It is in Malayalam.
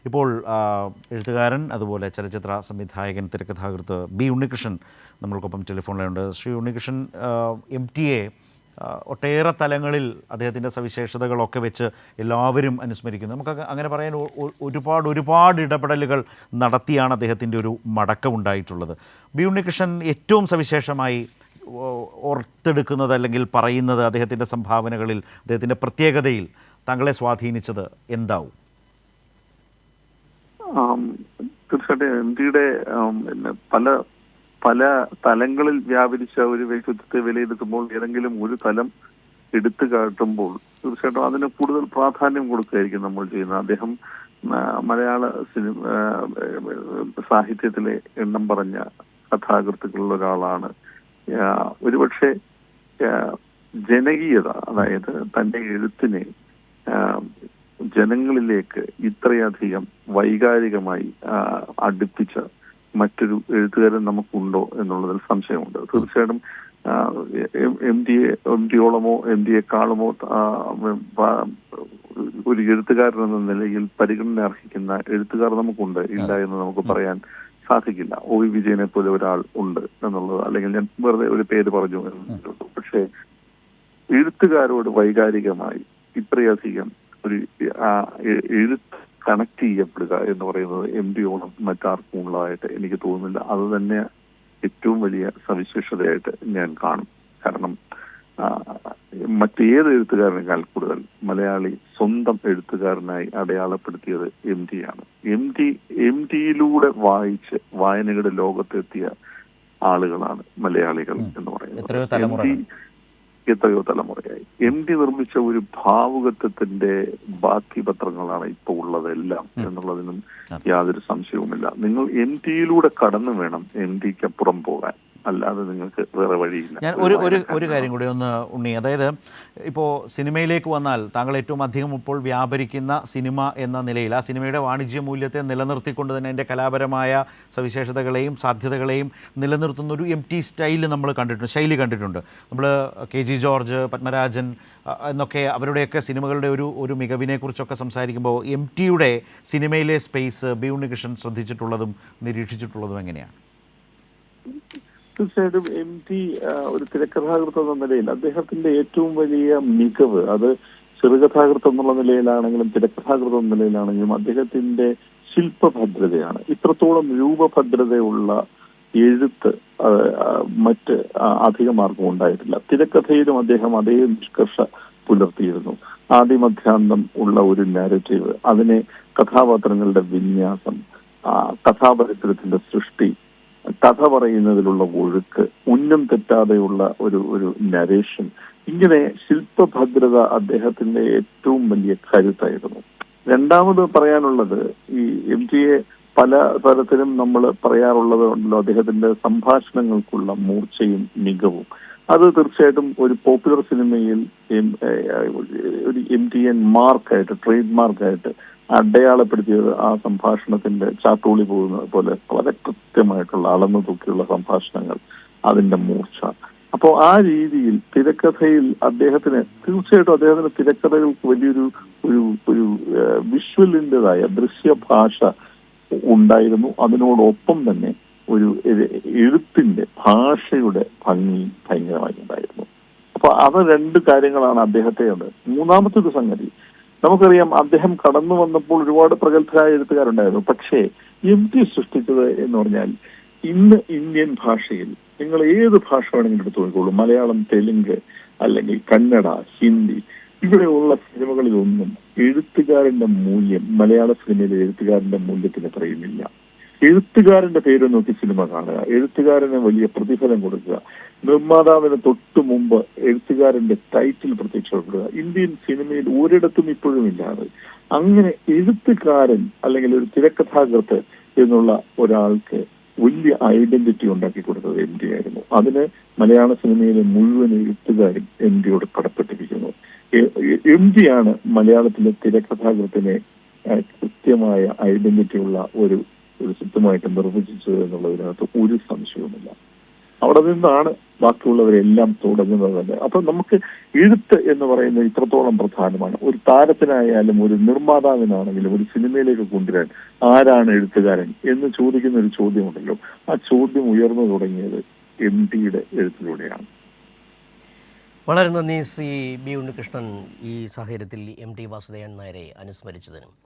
ഇപ്പോൾ എഴുത്തുകാരൻ അതുപോലെ ചലച്ചിത്ര സംവിധായകൻ തിരക്കഥാകൃത്ത് ബി ഉണ്ണികൃഷ്ണൻ നമ്മൾക്കൊപ്പം ടെലിഫോണിലുണ്ട്. ശ്രീ ഉണ്ണികൃഷ്ണൻ, MTA ഒട്ടേറെ തലങ്ങളിൽ അദ്ദേഹത്തിൻ്റെ സവിശേഷതകളൊക്കെ വെച്ച് എല്ലാവരും അനുസ്മരിക്കുന്നു. നമുക്ക് അങ്ങനെ പറയാൻ ഒരുപാട് ഇടപെടലുകൾ നടത്തിയാണ് അദ്ദേഹത്തിൻ്റെ ഒരു മടക്കമുണ്ടായിട്ടുള്ളത്. ബി ഉണ്ണികൃഷ്ണൻ ഏറ്റവും സവിശേഷമായി ഓർത്തെടുക്കുന്നത് അല്ലെങ്കിൽ പറയുന്നത് അദ്ദേഹത്തിൻ്റെ സംഭാവനകളിൽ, അദ്ദേഹത്തിൻ്റെ പ്രത്യേകതയിൽ താങ്കളെ സ്വാധീനിച്ചത് എന്താവും? തീർച്ചയായിട്ടും MTയുടെ പല തലങ്ങളിൽ വ്യാപരിച്ച ഒരു വ്യക്തിത്വത്തെ വിലയിരുത്തുമ്പോൾ ഏതെങ്കിലും ഒരു തലം എടുത്തു കാട്ടുമ്പോൾ തീർച്ചയായിട്ടും അതിന് കൂടുതൽ പ്രാധാന്യം കൊടുക്കുകയായിരിക്കും നമ്മൾ ചെയ്യുന്നത്. അദ്ദേഹം മലയാള സാഹിത്യത്തിലെ എണ്ണം പറഞ്ഞ കഥാകൃത്തുക്കളിൽ ഒരാളാണ്. ഒരുപക്ഷെ ജനകീയത, അതായത് തന്റെ എഴുത്തിനെ ജനങ്ങളിലേക്ക് ഇത്രയധികം വൈകാരികമായി അടുപ്പിച്ച മറ്റൊരു എഴുത്തുകാരൻ നമുക്കുണ്ടോ എന്നുള്ളതിൽ സംശയമുണ്ട്. തീർച്ചയായിട്ടും MTയോളമോ MTയെക്കാളുമോ ഒരു എഴുത്തുകാരൻ എന്ന നിലയിൽ പരിഗണന അർഹിക്കുന്ന എഴുത്തുകാർ നമുക്കുണ്ട്, ഇല്ല എന്ന് നമുക്ക് പറയാൻ സാധിക്കില്ല. OV വിജയനെ പോലെ ഒരാൾ ഉണ്ട് എന്നുള്ളത്, അല്ലെങ്കിൽ ഞാൻ വെറുതെ ഒരു പേര് പറഞ്ഞു എന്നുള്ളൂ. പക്ഷേ എഴുത്തുകാരോട് വൈകാരികമായി ഇത്രയധികം ഒരു എഴുത്ത് കണക്ട് ചെയ്യപ്പെടുക എന്ന് പറയുന്നത് MTയോളം മറ്റാർക്കും ഉള്ളതായിട്ട് എനിക്ക് തോന്നുന്നില്ല. അത് തന്നെ ഏറ്റവും വലിയ സവിശേഷതയായിട്ട് ഞാൻ കാണും. കാരണം മറ്റേത് എഴുത്തുകാരനേക്കാൾ കൂടുതൽ മലയാളി സ്വന്തം എഴുത്തുകാരനായി അടയാളപ്പെടുത്തിയത് MTയാണ്. MTയിലൂടെ വായിച്ച് വായനയുടെ ലോകത്തെത്തിയ ആളുകളാണ് മലയാളികൾ എന്ന് പറയുന്നത്. എത്രയോ തലമുറയായി MT നിർമ്മിച്ച ഒരു ഭാവുകത്വത്തിന്റെ ബാക്കി പത്രങ്ങളാണ് ഇപ്പോൾ ഉള്ളതെല്ലാം എന്നുള്ളതിനും യാതൊരു സംശയവുമില്ല. നിങ്ങൾ MTയിലൂടെ കടന്നു വേണം MTക്ക് അപ്പുറം പോകാൻ, അല്ലാതെ നിങ്ങൾക്ക് വേറെ വഴിയില്ല. ഞാൻ ഒരു കാര്യം കൂടി ഒന്ന് ഉണ്ണി, അതായത് ഇപ്പോൾ സിനിമയിലേക്ക് വന്നാൽ താങ്കൾ ഏറ്റവും അധികം ഇപ്പോൾ വ്യാപരിക്കുന്ന സിനിമ എന്ന നിലയിൽ ആ സിനിമയുടെ വാണിജ്യ മൂല്യത്തെ നിലനിർത്തിക്കൊണ്ട് തന്നെ അതിൻ്റെ കലാപരമായ സവിശേഷതകളെയും സാധ്യതകളെയും നിലനിർത്തുന്ന ഒരു MT ശൈലി കണ്ടിട്ടുണ്ട്. നമ്മൾ KG ജോർജ്, പത്മരാജൻ എന്നൊക്കെ അവരുടെയൊക്കെ സിനിമകളുടെ ഒരു മികവിനെക്കുറിച്ചൊക്കെ സംസാരിക്കുമ്പോൾ MTയുടെ സിനിമയിലെ സ്പേസ് ബി ഉണ്ണികൃഷ്ണൻ ശ്രദ്ധിച്ചിട്ടുള്ളതും നിരീക്ഷിച്ചിട്ടുള്ളതും എങ്ങനെയാണ്? തീർച്ചയായിട്ടും MT ഒരു തിരക്കഥാകൃത്ത് എന്ന നിലയിൽ അദ്ദേഹത്തിന്റെ ഏറ്റവും വലിയ മികവ് അത് ചെറുകഥാകൃത്ത് എന്നുള്ള നിലയിലാണെങ്കിലും തിരക്കഥാകൃത്ത് എന്ന നിലയിലാണെങ്കിലും അദ്ദേഹത്തിന്റെ ശില്പഭദ്രതയാണ്. ഇത്രത്തോളം രൂപഭദ്രതയുള്ള എഴുത്ത് മറ്റ് അധികമാർക്കും ഉണ്ടായിട്ടില്ല. തിരക്കഥയിലും അദ്ദേഹം അതേ നിഷ്കർഷ പുലർത്തിയിരുന്നു. ആദിമധ്യാന്തം ഉള്ള ഒരു നാരറ്റീവ്, അതിനെ കഥാപാത്രങ്ങളുടെ വിന്യാസം, കഥാപരിസരത്തിന്റെ സൃഷ്ടി, കഥ പറയുന്നതിലുള്ള ഒഴുക്ക്, ഉന്നം തെറ്റാതെയുള്ള ഒരു നരേഷൻ, ഇങ്ങനെ ശില്പഭദ്രത അദ്ദേഹത്തിന്റെ ഏറ്റവും വലിയ കരുത്തായിരുന്നു. രണ്ടാമത് പറയാനുള്ളത്, ഈ MTയെ പല തരത്തിലും നമ്മൾ പറയാറുള്ളത് ഉണ്ടല്ലോ, അദ്ദേഹത്തിന്റെ സംഭാഷണങ്ങൾക്കുള്ള മൂർച്ചയും മികവും. അത് തീർച്ചയായിട്ടും ഒരു പോപ്പുലർ സിനിമയിൽ ഒരു MTN മാർക്കായിട്ട്, ട്രേഡ് മാർക്കായിട്ട് അടയാളപ്പെടുത്തിയത് ആ സംഭാഷണത്തിന്റെ ചാട്ടൂളി പോകുന്നത് പോലെ വളരെ കൃത്യമായിട്ടുള്ള അളന്നു തൂക്കിയുള്ള സംഭാഷണങ്ങൾ, അതിന്റെ മൂർച്ച. അപ്പോൾ ആ രീതിയിൽ തിരക്കഥയിൽ തീർച്ചയായിട്ടും തിരക്കഥകൾക്ക് വലിയൊരു ഒരു വിഷ്വലിൻ്റെതായ ദൃശ്യഭാഷ ഉണ്ടായിരുന്നു. അതിനോടൊപ്പം തന്നെ ഒരു എഴുത്തിന്റെ ഭാഷയുടെ ഭംഗി ഭയങ്കരമായി ഉണ്ടായിരുന്നു. അപ്പൊ അത് രണ്ട് കാര്യങ്ങളാണ് അദ്ദേഹത്തെ. മൂന്നാമത്തെ ഒരു സംഗതി, നമുക്കറിയാം അദ്ദേഹം കടന്നു വന്നപ്പോൾ ഒരുപാട് പ്രഗത്ഭരായ എഴുത്തുകാരുണ്ടായിരുന്നു. പക്ഷേ MT സൃഷ്ടിച്ചത് എന്ന് പറഞ്ഞാൽ, ഇന്ന് ഇന്ത്യൻ ഭാഷയിൽ നിങ്ങൾ ഏത് ഭാഷ വേണമെങ്കിലും എടുത്തു നോക്കിക്കോളൂ, മലയാളം, തെലുങ്ക്, അല്ലെങ്കിൽ കന്നഡ, ഹിന്ദി, ഇവിടെയുള്ള സിനിമകളിലൊന്നും എഴുത്തുകാരന്റെ മൂല്യം മലയാള സിനിമയിലെ എഴുത്തുകാരന്റെ മൂല്യത്തിന് പറയുന്നില്ല. എഴുത്തുകാരന്റെ പേര് നോക്കി സിനിമ കാണുക, എഴുത്തുകാരന് വലിയ പ്രതിഫലം കൊടുക്കുക, നിർമ്മാതാവിന് തൊട്ടു മുമ്പ് എഴുത്തുകാരന്റെ ടൈറ്റിൽ പ്രത്യക്ഷപ്പെടുക, ഇന്ത്യൻ സിനിമയിൽ ഒരിടത്തും ഇപ്പോഴും ഇല്ലാതെ. അങ്ങനെ എഴുത്തുകാരൻ അല്ലെങ്കിൽ ഒരു തിരക്കഥാകൃത്ത് എന്നുള്ള ഒരാൾക്ക് വലിയ ഐഡന്റിറ്റി ഉണ്ടാക്കി കൊടുത്തത് MT ആയിരുന്നു. അതിന് മലയാള സിനിമയിലെ മുഴുവൻ എഴുത്തുകാരും MTയോട് കടപ്പെട്ടിരിക്കുന്നു. MT ആണ് മലയാളത്തിലെ തിരക്കഥാകൃത്തിനെ കൃത്യമായ ഐഡന്റിറ്റി ഉള്ള ഒരു സിദ്ധമായിട്ട് നിർവചിച്ചത് എന്നുള്ളതിനകത്ത് ഒരു സംശയവുമില്ല. അവിടെ നിന്നാണ് ബാക്കിയുള്ളവരെല്ലാം തുടങ്ങുന്നത് തന്നെ. അപ്പൊ നമുക്ക് എഴുത്ത് എന്ന് പറയുന്നത് ഇത്രത്തോളം പ്രധാനമാണ്. ഒരു താരത്തിനായാലും ഒരു നിർമ്മാതാവിനാണെങ്കിലും ഒരു സിനിമയിലേക്ക് കൊണ്ടുവരാൻ ആരാണ് എഴുത്തുകാരൻ എന്ന് ചോദിക്കുന്ന ഒരു ചോദ്യമുണ്ടല്ലോ, ആ ചോദ്യം ഉയർന്നു തുടങ്ങിയത് MTയുടെ എഴുത്തിലൂടെയാണ്. വളരെ നന്ദി ശ്രീ ബി ഉണ്ണികൃഷ്ണൻ, ഈ സാഹചര്യത്തിൽ MT വാസുദേവൻ നായരെ അനുസ്മരിച്ചതിനും.